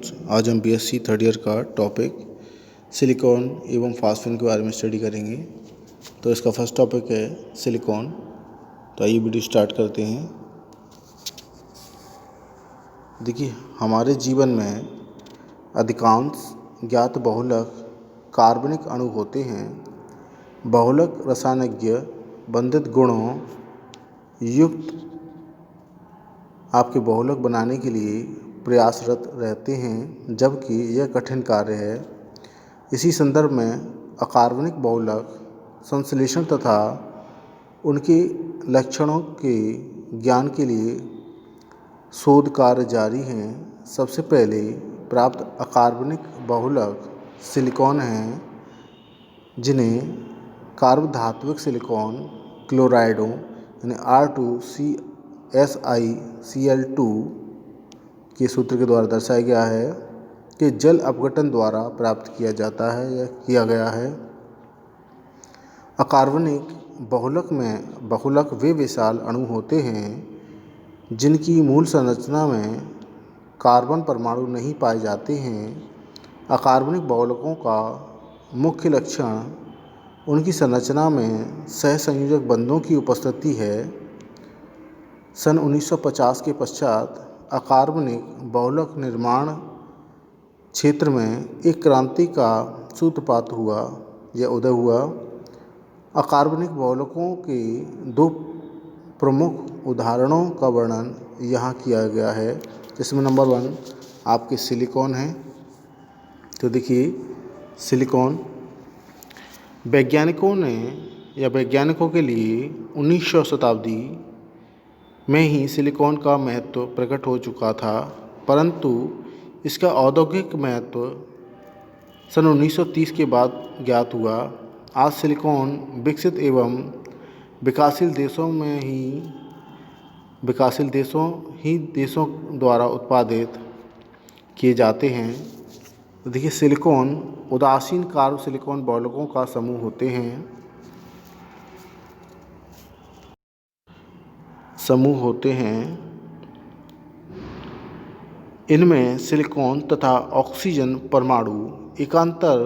Students, आज हम BSc third year का टॉपिक सिलिकॉन एवं फास्फेन के बारे में स्टडी करेंगे। तो इसका फर्स्ट टॉपिक है सिलिकॉन। तो आइए वीडियो स्टार्ट करते हैं। देखिए, हमारे जीवन में अधिकांश ज्ञात बहुलक कार्बनिक अणु होते हैं। बहुलक रसायनज्ञ बंधित गुणों युक्त आपके बहुलक बनाने के लिए प्रयासरत रहते हैं, जबकि यह कठिन कार्य है। इसी संदर्भ में अकार्बनिक बहुलक संश्लेषण तथा उनके लक्षणों के ज्ञान के लिए शोध कार्य जारी हैं। सबसे पहले प्राप्त अकार्बनिक बहुलक सिलिकॉन हैं, जिन्हें कार्बधात्विक सिलिकॉन क्लोराइडों यानी R2CSiCl2 के सूत्र के द्वारा दर्शाया गया है कि जल अपघटन द्वारा प्राप्त किया जाता है या किया गया है। अकार्बनिक बहुलक में बहुलक वे विशाल अणु होते हैं जिनकी मूल संरचना में कार्बन परमाणु नहीं पाए जाते हैं। अकार्बनिक बहुलकों का मुख्य लक्षण उनकी संरचना में सहसंयोजक बंधों की उपस्थिति है। सन 1950 के पश्चात अकार्बनिक बहुलक निर्माण क्षेत्र में एक क्रांति का सूत्रपात हुआ या उदय हुआ। अकार्बनिक बहुलकों के दो प्रमुख उदाहरणों का वर्णन यहाँ किया गया है, जिसमें नंबर 1 आपके सिलिकॉन है। तो देखिए, सिलिकॉन वैज्ञानिकों के लिए 19वीं शताब्दी में ही सिलिकॉन का महत्व प्रकट हो चुका था, परंतु इसका औद्योगिक महत्व सन 1930 के बाद ज्ञात हुआ। आज सिलिकॉन विकसित एवं विकासशील देशों द्वारा उत्पादित किए जाते हैं। तो देखिए, सिलिकॉन उदासीन कार्ब सिलिकॉन बहुलकों का समूह होते हैं। इनमें सिलिकॉन तथा ऑक्सीजन परमाणु एकांतर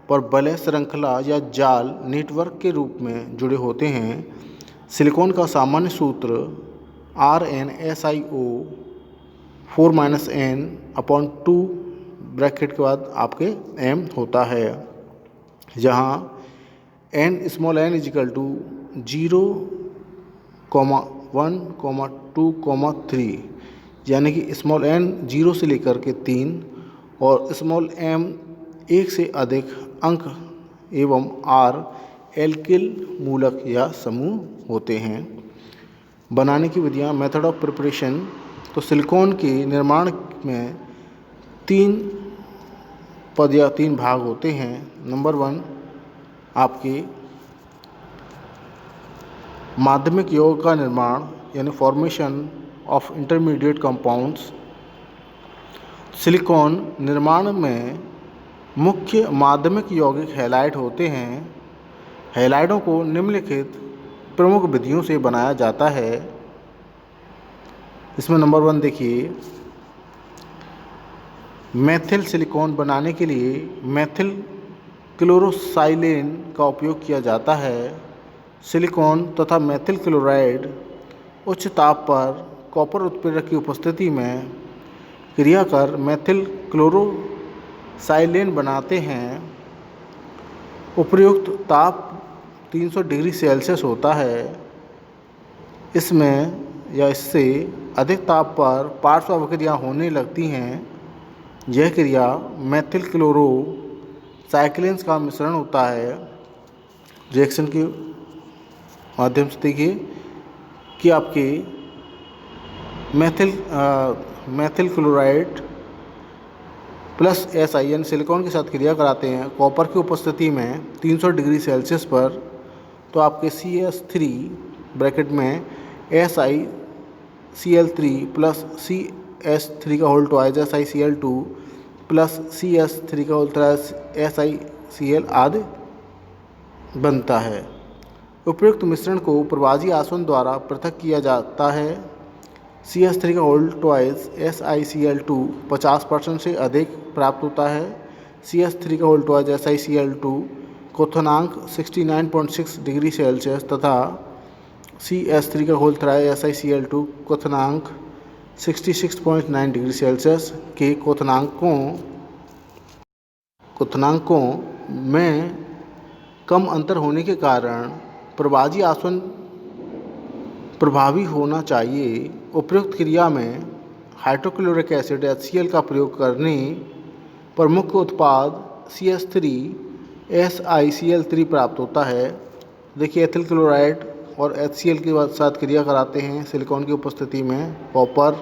पर वलय श्रृंखला या जाल नेटवर्क के रूप में जुड़े होते हैं। सिलिकॉन का सामान्य सूत्र RnSiO 4-n/2 ब्रैकेट के बाद आपके m होता है, जहाँ n = 0, 1, 2, 3, यानी कि स्मॉल n 0 से लेकर के 3 और स्मॉल m 1 से अधिक अंक एवं R एल्किल मूलक या समूह होते हैं। बनाने की विधियाँ, मेथड ऑफ प्रिपरेशन। तो सिलिकॉन के निर्माण में 3 पद या 3 भाग होते हैं। नंबर 1 आपके माध्यमिक यौगिक का निर्माण यानी formation of intermediate compounds. Silicon निर्माण में मुख्य माध्यमिक यौगिक हैलाइड होते हैं। हैलाइडों को निम्नलिखित प्रमुख विधियों से बनाया जाता है। इसमें नंबर 1 देखिए, मेथिल सिलिकॉन बनाने के लिए मेथिल क्लोरोसाइलेन का उपयोग किया जाता है। सिलिकॉन तथा मेथिल क्लोराइड उच्च ताप पर कॉपर उत्प्रेरक की उपस्थिति में क्रिया कर मेथिल क्लोरोसाइलेन बनाते हैं। उपयुक्त ताप 300 डिग्री सेल्सियस होता है। इसमें या इससे अधिक ताप पर पार्श्व अभिक्रिया होने लगती हैं। यह क्रिया मेथिल क्लोरोसाइक्लेन्स का मिश्रण होता है। रिएक्शन के माध्यम से देखिए कि आपके methyl chloride plus SiN silicon के साथ क्रिया कराते हैं कॉपर की उपस्थिति में 300 डिग्री सेल्सियस पर। तो आपके CS3 ब्रैकेट में SiCl3 प्लस CS3 का whole twice SiCl2 plus CS3 का होल ट्वाइस SiCl आदि बनता है। उपयुक्त मिश्रण को प्रवाजी आसवन द्वारा पृथक किया जाता है। CH3 का होल ट्वाइस SiCl2 50% से अधिक प्राप्त होता है। CH3 का होल ट्वाइस SiCl2 क्वथनांक 69.6 डिग्री सेल्सियस तथा CH3 का होल थ्राइस SiCl2 क्वथनांक 66.9 डिग्री सेल्सियस के क्वथनांकों में कम अंतर होने के कारण प्रवाजी आसवन प्रभावी होना चाहिए। उपयुक्त क्रिया में हाइड्रोक्लोरिक एसिड HCl का प्रयोग करने पर मुख्य उत्पाद CH3 SiCl3 प्राप्त होता है। देखिए एथिल क्लोराइड और HCl के साथ क्रिया कराते हैं सिलिकॉन की उपस्थिति में। कॉपर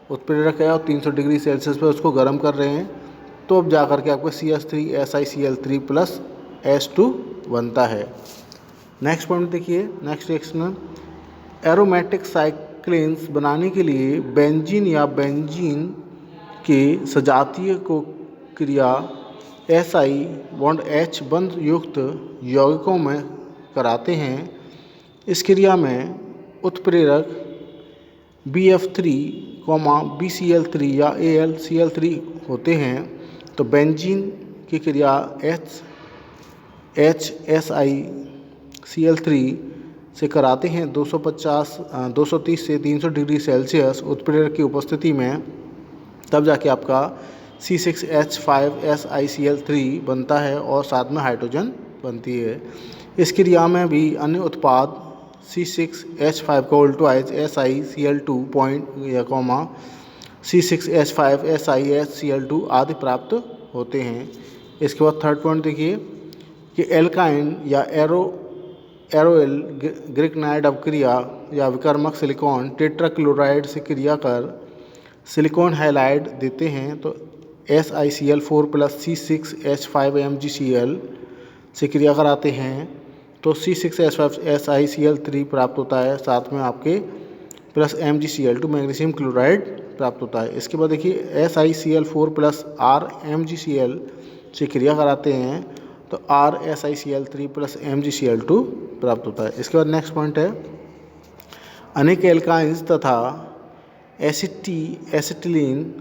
उत्प्रेरक है और 300 डिग्री सेल्सियस पर उसको गर्म कर रहे हैं, तो अब जा कर के आपको CH3 SiCl3 प्लस H2 बनता है। नेक्स्ट पॉइंट देखिए, नेक्स्ट रिएक्शन एरोमेटिक साइक्लिन्स बनाने के लिए बेंजीन या बेंजीन के सजातीय को क्रिया Si बॉन्ड H बंध युक्त यौगिकों में कराते हैं। इस क्रिया में उत्प्रेरक BF3, BCl3 या AlCl3 होते हैं। तो बेंजीन की क्रिया HSiCl3 से कराते हैं 230 से 300 डिग्री सेल्सियस उत्प्रेरक की उपस्थिति में, तब जाके आपका C6H5SiCl3 बनता है और साथ में हाइड्रोजन बनती है। इस क्रिया में भी अन्य उत्पाद C6H5 का होल ट्वाइस SiCl2 C6H5SiHCl2 आदि प्राप्त होते हैं। इसके बाद थर्ड पॉइंट देखिए कि एल्काइन या एरोइल ग्रिकनाइड अवक्रिया या विकर्मक सिलिकॉन टेट्राक्लोराइड से क्रिया कर सिलिकॉन हैलाइड देते हैं। तो SiCl4 प्लस C6H5MgCl से क्रिया कराते हैं तो C6H5SiCl3 प्राप्त होता है, साथ में आपके प्लस MgCl2 मैग्नीशियम क्लोराइड प्राप्त होता है। इसके बाद देखिए SiCl4 प्लस RMgCl से क्रिया कराते हैं तो RSiCl3 प्लस MgCl2 प्राप्त होता है। इसके बाद नेक्स्ट पॉइंट है अनेक एल्काइंस तथा एसिटिलीन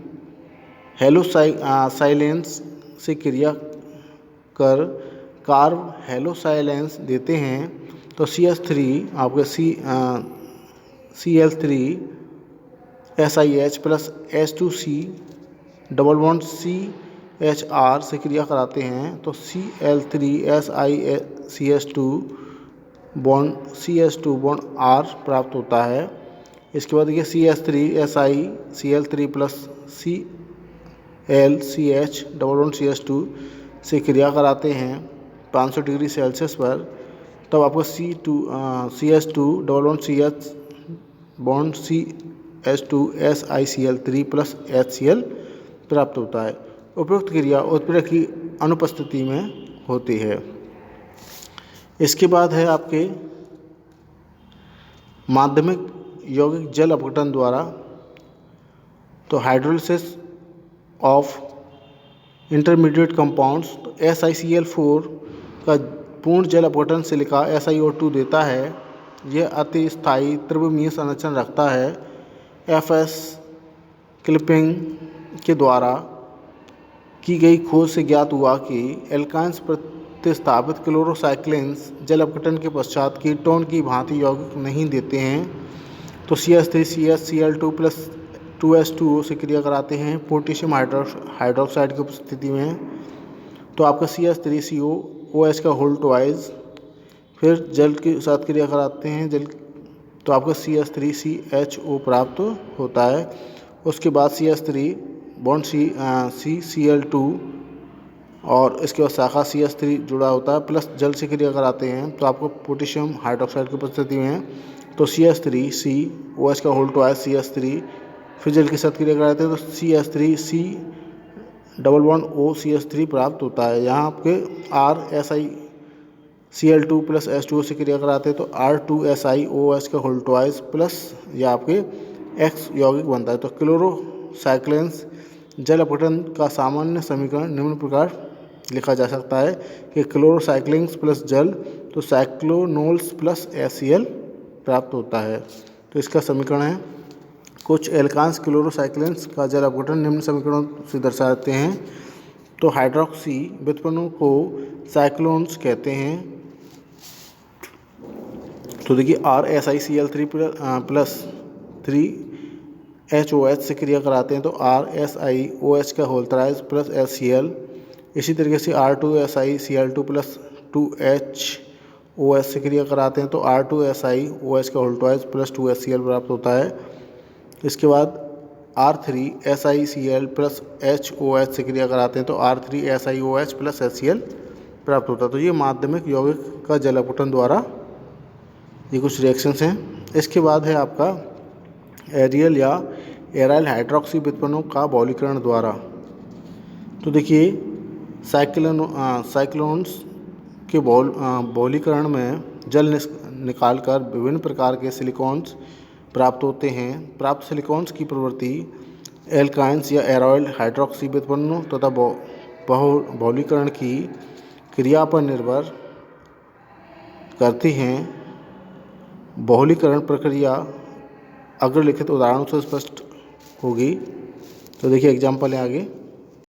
हेलोसाइलेंस से क्रिया कर कार्ब हेलोसाइलेंस देते हैं। तो CH3 आपके Cl3 SiH plus H2C double bond CHR से क्रिया कराते हैं तो Cl3 SiCH2 bond CH2 bond R प्राप्त होता है। इसके बाद देखिए CH3 SiCl3 plus ClCH double bond CH2 से क्रिया कराते हैं 500 डिग्री सेल्सियस पर, तब आपको CH2 double bond CH bond CH2 SiCl3 plus HCl प्राप्त होता है। उपयुक्त क्रिया उत्प्रेरक की अनुपस्थिति में होती है। इसके बाद है आपके माध्यमिक यौगिक जल अपघटन द्वारा, तो हाइड्रोलिसिस ऑफ इंटरमीडिएट कंपाउंड्स। तो SiCl4 का पूर्ण जल अपघटन सिलिका SiO2 देता है। यह अति स्थायी त्रिविमीय संरचना रखता है। FS क्लिपिंग के द्वारा की गई खोज से ज्ञात हुआ कि एल्काइंस प्रतिस्थापित क्लोरोसाइक्लिन्स जल अपघटन के पश्चात कीटोन की भांति यौगिक नहीं देते हैं। तो CH3CHCl2 प्लस 2H2O से क्रिया कराते हैं पोटेशियम हाइड्रोक्साइड की उपस्थिति में। तो आपका CH3COOH का होल ट्वाइस, फिर जल के साथ क्रिया कराते हैं तो आपका CH3CHO प्राप्त होता है। उसके बाद CH3 बॉन्ड CCl2 और इसके बाद शाखा CH3 जुड़ा होता है, प्लस जल से क्रिया कराते हैं तो आपको पोटेशियम हाइड्रोक्साइड की उपस्थिति में तो CH3COH का होल ट्वाइस CH3, फिर जल के साथ क्रिया कराते हैं तो CH3C डबल बॉन्ड OCH3 प्राप्त होता है। यहाँ आपके RSiCl2 प्लस H2O से क्रिया कराते हैं तो R2SiOH का होल ट्वाइस प्लस या आपके X यौगिक बनता है। तो क्लोरोसाइक्लिन्स जल अपघटन का सामान्य समीकरण निम्न प्रकार लिखा जा सकता है कि क्लोरोसाइक्लिन्स प्लस जल तो साइक्लोनोल्स प्लस HCl प्राप्त होता है। तो इसका समीकरण है कुछ एल्कान्स क्लोरोसाइक्लिन्स का जल अपघटन निम्न समीकरणों से दर्शाते हैं। तो हाइड्रोक्सी व्युत्पन्नों को साइक्लोन्स कहते हैं। तो देखिए RSiCl3 प्लस 3HOH से क्रिया कराते हैं तो RSiOH का होल ट्राइस प्लस HCl। इसी तरीके से R2SiCl2 प्लस 2HOH से क्रिया कराते हैं तो R2SiOH का होल ट्वाइस प्लस 2HCl प्राप्त होता है। इसके बाद R3SiCl प्लस HOH से क्रिया कराते हैं तो R3SiOH प्लस HCl प्राप्त होता है। तो ये माध्यमिक यौगिक का जल अपघटन द्वारा ये कुछ रिएक्शंस हैं। इसके बाद है आपका एरियल या एराइल हाइड्रोक्सी व्युत्पन्नों का बहुलीकरण द्वारा। तो देखिए साइक्लोन्स के बहुलीकरण में जल निकालकर विभिन्न प्रकार के सिलिकॉन्स प्राप्त होते हैं। प्राप्त सिलिकॉन्स की प्रवृत्ति एल्काइंस या एराइल हाइड्रोक्सी व्युत्पन्नों तथा बहुलीकरण की क्रिया पर निर्भर करती हैं। बहुलीकरण प्रक्रिया अग्रलिखित उदाहरणों से स्पष्ट होगी। तो देखिए एग्जाम्पल है आगे।